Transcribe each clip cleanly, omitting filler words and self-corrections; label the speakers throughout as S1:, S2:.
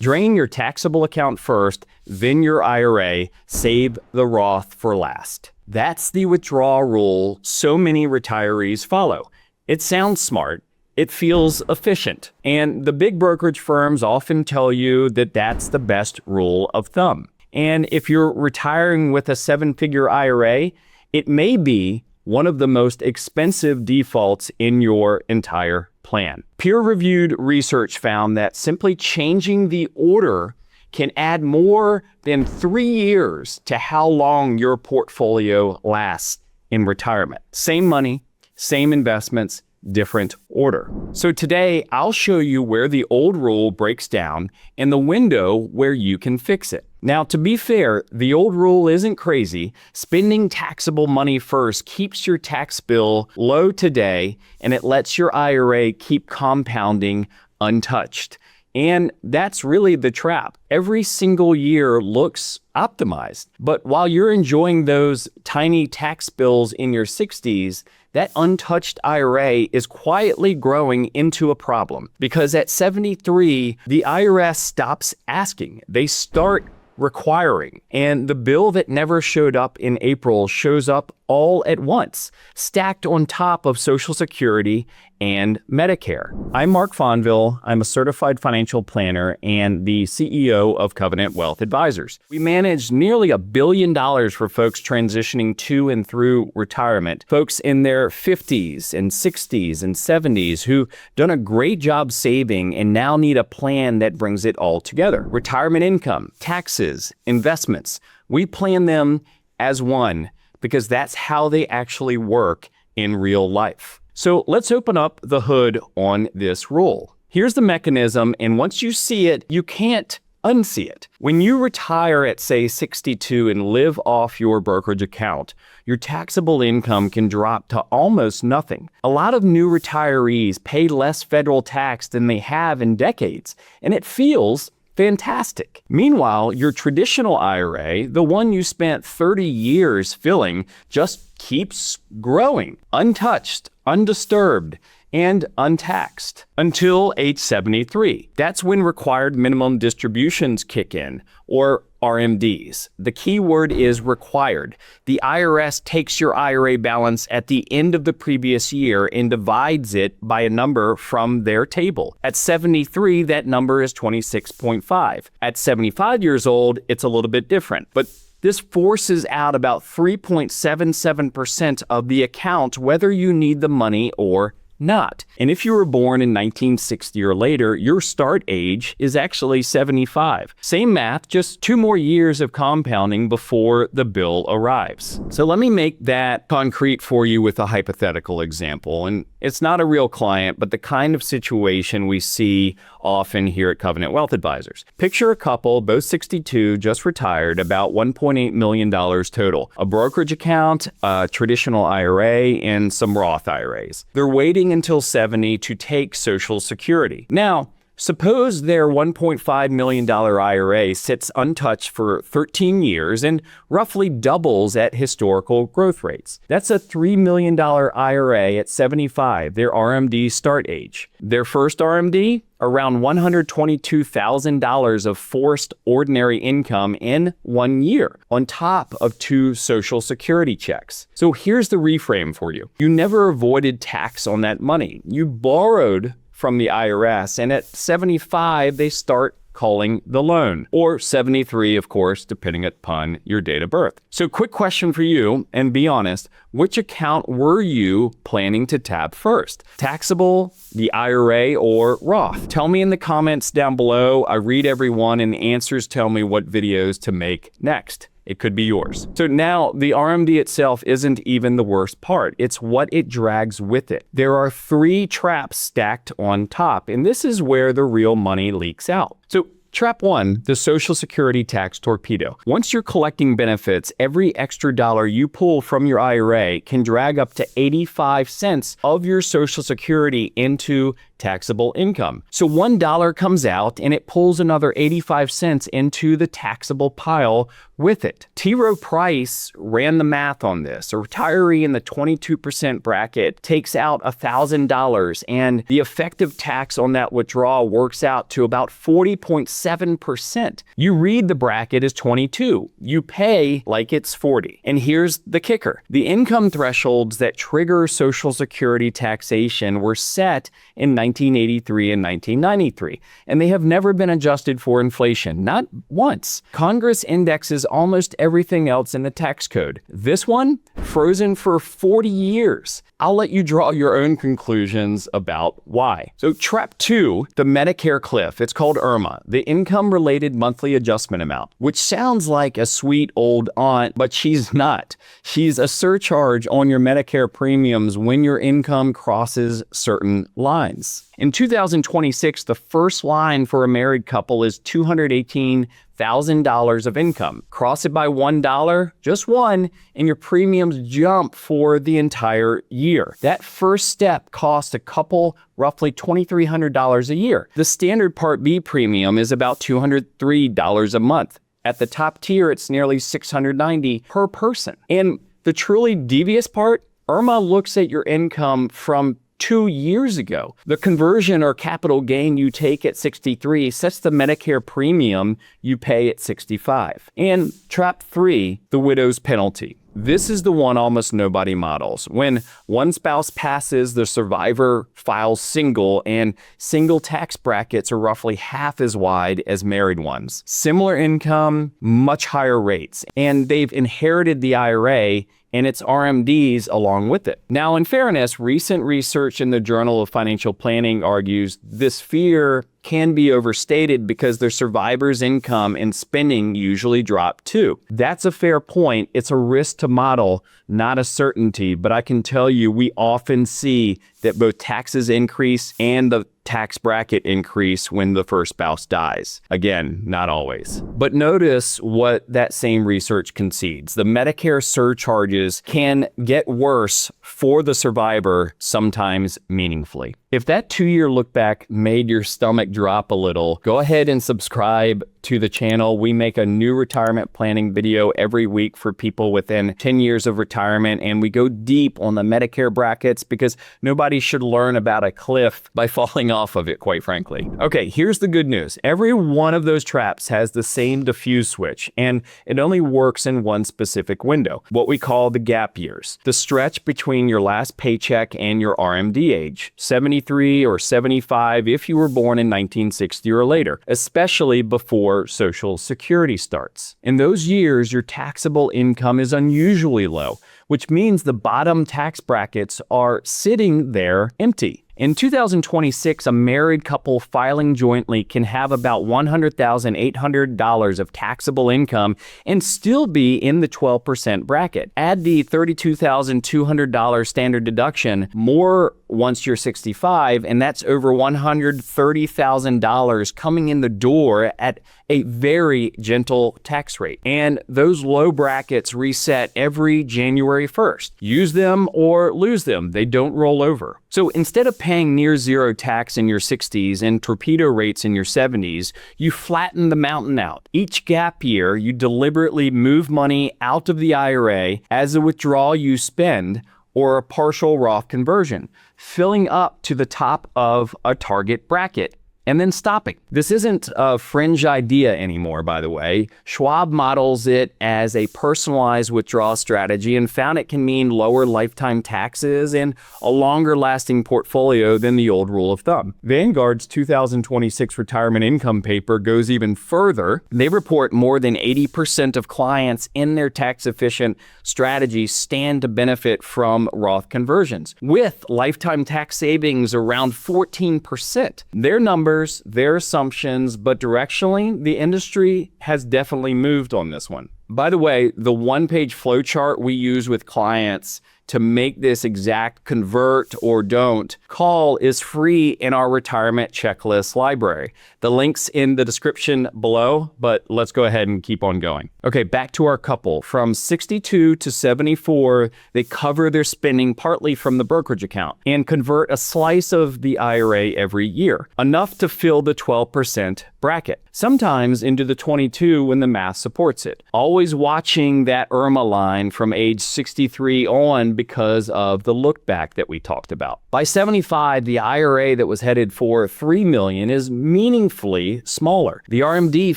S1: Drain your taxable account first, then your IRA, save the Roth for last. That's the withdrawal rule so many retirees follow. It sounds smart. It feels efficient. And the big brokerage firms often tell you that that's the best rule of thumb. And if you're retiring with a 7-figure IRA, it may be one of the most expensive defaults in your entire plan. Peer-reviewed research found that simply changing the order can add more than 3 years to how long your portfolio lasts in retirement. Same money, same investments, different order. So today, I'll show you where the old rule breaks down and the window where you can fix it. Now, to be fair, the old rule isn't crazy. Spending taxable money first keeps your tax bill low today, and it lets your IRA keep compounding untouched. And that's really the trap. Every single year looks optimized. But while you're enjoying those tiny tax bills in your 60s, that untouched IRA is quietly growing into a problem. Because at 73, the IRS stops asking. They start requiring. And the bill that never showed up in April shows up all at once, stacked on top of Social Security and Medicare. I'm Mark Fonville. I'm a certified financial planner and the CEO of Covenant Wealth Advisors. We manage nearly $1 billion for folks transitioning to and through retirement, folks in their 50s and 60s and 70s who've done a great job saving and now need a plan that brings it all together. Retirement income, taxes, investments. We plan them as one because that's how they actually work in real life. So let's open up the hood on this rule. Here's the mechanism, and once you see it, you can't unsee it. When you retire at, say, 62 and live off your brokerage account, your taxable income can drop to almost nothing. A lot of new retirees pay less federal tax than they have in decades, and it feels fantastic. Meanwhile, your traditional IRA, the one you spent 30 years filling, just keeps growing, untouched, undisturbed, and untaxed until age 73. That's when required minimum distributions kick in, or RMDs. The key word is required. The IRS takes your IRA balance at the end of the previous year and divides it by a number from their table. At 73, that number is 26.5. At 75 years old, it's a little bit different, but this forces out about 3.77% of the account whether you need the money or not. And if you were born in 1960 or later, your start age is actually 75. Same math, just 2 more years of compounding before the bill arrives. So let me make that concrete for you with a hypothetical example. And it's not a real client, but the kind of situation we see often here at Covenant Wealth Advisors. Picture a couple, both 62, just retired, about $1.8 million total. A brokerage account, a traditional IRA, and some Roth IRAs. They're waiting until 70 to take Social Security. Now, suppose their $1.5 million IRA sits untouched for 13 years and roughly doubles at historical growth rates. That's a $3 million IRA at 75, their RMD start age. Their first RMD? Around $122,000 of forced ordinary income in 1 year, on top of 2 Social Security checks. So here's the reframe for you. You never avoided tax on that money. You borrowed from the IRS, and at 75, they start calling the loan, or 73, of course, depending upon your date of birth. So quick question for you, and be honest, which account were you planning to tap first? Taxable, the IRA, or Roth? Tell me in the comments down below. I read every one, and answers tell me what videos to make next. It could be yours. So now the RMD itself isn't even the worst part. It's what it drags with it. There are 3 traps stacked on top, and this is where the real money leaks out. So trap 1, the Social Security tax torpedo. Once you're collecting benefits, every extra dollar you pull from your IRA can drag up to 85 cents of your Social Security into taxable income. So $1 comes out and it pulls another 85 cents into the taxable pile with it. T. Rowe Price ran the math on this. A retiree in the 22% bracket takes out $1,000, and the effective tax on that withdrawal works out to about 40.6 7%. You read the bracket as 22. You pay like it's 40. And here's the kicker. The income thresholds that trigger Social Security taxation were set in 1983 and 1993, and they have never been adjusted for inflation, not once. Congress indexes almost everything else in the tax code. This one, frozen for 40 years. I'll let you draw your own conclusions about why. So trap 2, the Medicare cliff. It's called IRMAA, the income-related monthly adjustment amount, which sounds like a sweet old aunt, but she's not. She's a surcharge on your Medicare premiums when your income crosses certain lines. In 2026, the first line for a married couple is $218,000 of income. Cross it by $1, just one, and your premiums jump for the entire year. That first step costs a couple roughly $2,300 a year. The standard Part B premium is about $203 a month. At the top tier, it's nearly $690 per person. And the truly devious part, IRMAA looks at your income from 2 years ago. The conversion or capital gain you take at 63 sets the Medicare premium you pay at 65. And trap 3, the widow's penalty. This is the one almost nobody models. When one spouse passes, the survivor files single, and single tax brackets are roughly half as wide as married ones. Similar income, much higher rates, and they've inherited the IRA and its RMDs along with it. Now, in fairness, recent research in the Journal of Financial Planning argues this fear can be overstated because their survivor's income and spending usually drop too. That's a fair point. It's a risk to model, not a certainty, but I can tell you we often see that both taxes increase and the tax bracket increase when the first spouse dies. Again, not always. But notice what that same research concedes. The Medicare surcharges can get worse for the survivor, sometimes meaningfully. If that 2-year look back made your stomach drop a little, go ahead and subscribe to the channel. We make a new retirement planning video every week for people within 10 years of retirement, and we go deep on the Medicare brackets because nobody should learn about a cliff by falling off of it, quite frankly. Okay, here's the good news. Every one of those traps has the same diffuse switch, and it only works in one specific window, what we call the gap years, the stretch between your last paycheck and your RMD age, 73 or 75 if you were born in 1960 or later, especially before Social Security starts. In those years, your taxable income is unusually low, which means the bottom tax brackets are sitting there empty. In 2026, a married couple filing jointly can have about $100,800 of taxable income and still be in the 12% bracket. Add the $32,200 standard deduction, more once you're 65, and that's over $130,000 coming in the door at a very gentle tax rate. And those low brackets reset every January 1st. Use them or lose them. They don't roll over. So instead of paying near zero tax in your 60s and torpedo rates in your 70s, you flatten the mountain out. Each gap year, you deliberately move money out of the IRA as a withdrawal you spend or a partial Roth conversion, filling up to the top of a target bracket and then stopping. This isn't a fringe idea anymore, by the way. Schwab models it as a personalized withdrawal strategy and found it can mean lower lifetime taxes and a longer lasting portfolio than the old rule of thumb. Vanguard's 2026 retirement income paper goes even further. They report more than 80% of clients in their tax efficient strategies stand to benefit from Roth conversions, with lifetime tax savings around 14%. Their numbers, their assumptions, but directionally, the industry has definitely moved on this one. By the way, the one-page flowchart we use with clients to make this exact convert or don't call is free in our retirement checklist library. The link's in the description below, but let's go ahead and keep on going. Okay, back to our couple. From 62 to 74, they cover their spending partly from the brokerage account and convert a slice of the IRA every year, enough to fill the 12% bracket, sometimes into the 22 when the math supports it. Always watching that IRMAA line from age 63 on million because of the look back that we talked about. By 75, the IRA that was headed for $3 million is meaningfully smaller. The RMD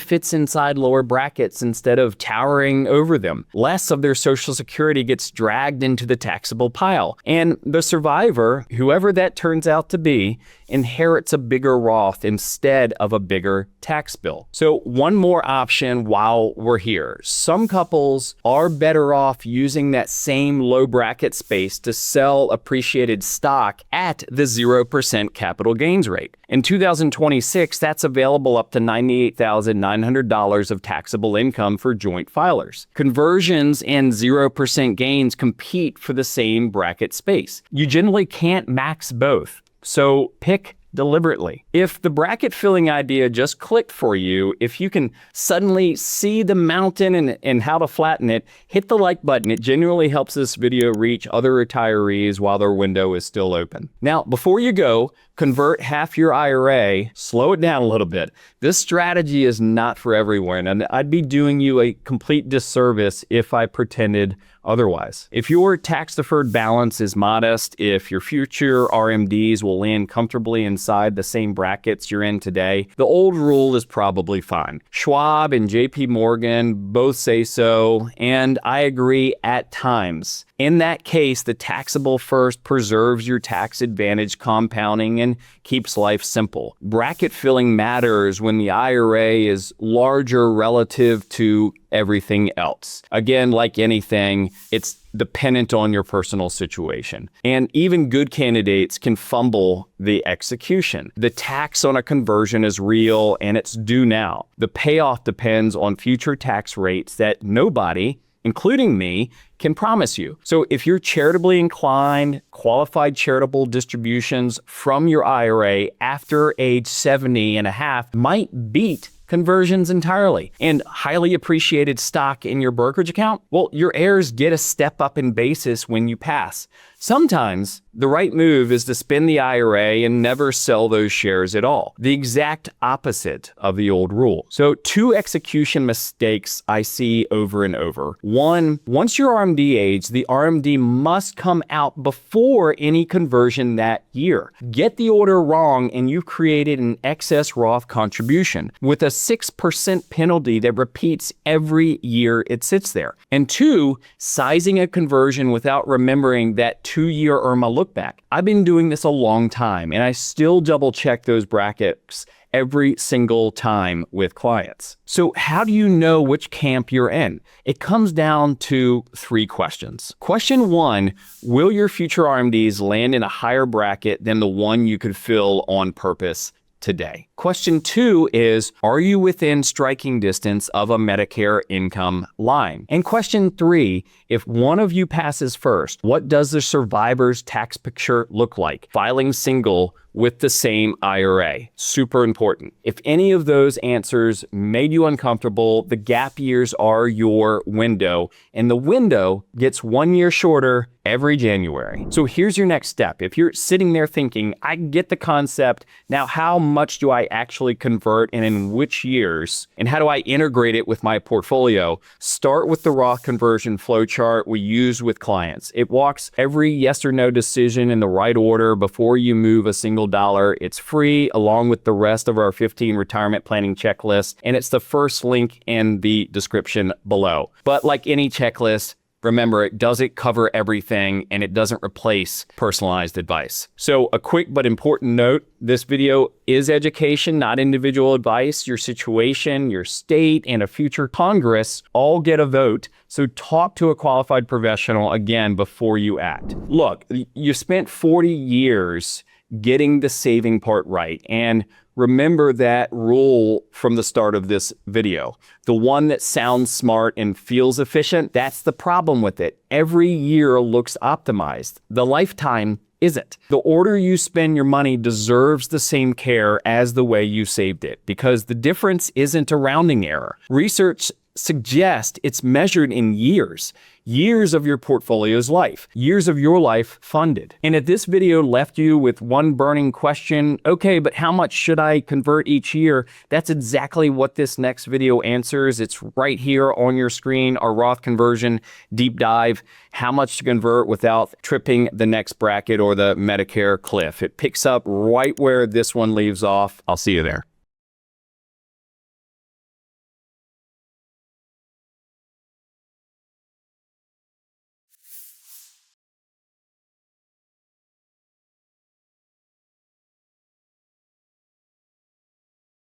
S1: fits inside lower brackets instead of towering over them. Less of their Social Security gets dragged into the taxable pile. And the survivor, whoever that turns out to be, inherits a bigger Roth instead of a bigger tax bill. So one more option while we're here. Some couples are better off using that same low bracket space to sell appreciated stock at the 0% capital gains rate. In 2026, that's available up to $98,900 of taxable income for joint filers. Conversions and 0% gains compete for the same bracket space. You generally can't max both, so pick deliberately. If the bracket filling idea just clicked for you, if you can suddenly see the mountain and how to flatten it, hit the like button. It genuinely helps this video reach other retirees while their window is still open. Now, before you go, convert half your IRA, slow it down a little bit. This strategy is not for everyone, and I'd be doing you a complete disservice if I pretended otherwise. If your tax-deferred balance is modest, if your future RMDs will land comfortably inside the same brackets you're in today, the old rule is probably fine. Schwab and JP Morgan both say so, and I agree at times. In that case, the taxable first preserves your tax advantage compounding and keeps life simple. Bracket filling matters when the IRA is larger relative to everything else. Again, like anything, it's dependent on your personal situation. And even good candidates can fumble the execution. The tax on a conversion is real and it's due now. The payoff depends on future tax rates that nobody, including me, can promise you. So if you're charitably inclined, qualified charitable distributions from your IRA after age 70 and a half might beat conversions entirely. And highly appreciated stock in your brokerage account, well, your heirs get a step up in basis when you pass. Sometimes the right move is to spin the IRA and never sell those shares at all. The exact opposite of the old rule. So 2 execution mistakes I see over and over. 1, once your RMD age, the RMD must come out before any conversion that year. Get the order wrong and you've created an excess Roth contribution with a 6% penalty that repeats every year it sits there. And 2, sizing a conversion without remembering that 2-year IRMAA look back. I've been doing this a long time and I still double check those brackets every single time with clients. So how do you know which camp you're in? It comes down to 3 questions. Question 1, will your future RMDs land in a higher bracket than the one you could fill on purpose today? Question 2 is, are you within striking distance of a Medicare income line? And question 3, if one of you passes first, what does the survivor's tax picture look like? Filing single with the same IRA. Super important. If any of those answers made you uncomfortable, the gap years are your window, and the window gets 1 year shorter every January. So here's your next step. If you're sitting there thinking, I get the concept, now how much do I actually convert and in which years? And how do I integrate it with my portfolio? Start with the Roth conversion flowchart we use with clients. It walks every yes or no decision in the right order before you move a single dollar. It's free along with the rest of our 15 retirement planning checklist, and it's the first link in the description below. But like any checklist, remember, it doesn't cover everything and it doesn't replace personalized advice. So a quick but important note, this video is education, not individual advice. Your situation, your state, and a future Congress all get a vote. So talk to a qualified professional again before you act. Look, you spent 40 years getting the saving part right. And remember that rule from the start of this video. The one that sounds smart and feels efficient, that's the problem with it. Every year looks optimized. The lifetime isn't. The order you spend your money deserves the same care as the way you saved it, because the difference isn't a rounding error. Research suggest it's measured in years. Years of your portfolio's life. Years of your life funded. And if this video left you with one burning question, okay, but how much should I convert each year? That's exactly what this next video answers. It's right here on your screen, our Roth conversion deep dive, how much to convert without tripping the next bracket or the Medicare cliff. It picks up right where this one leaves off. I'll see you there.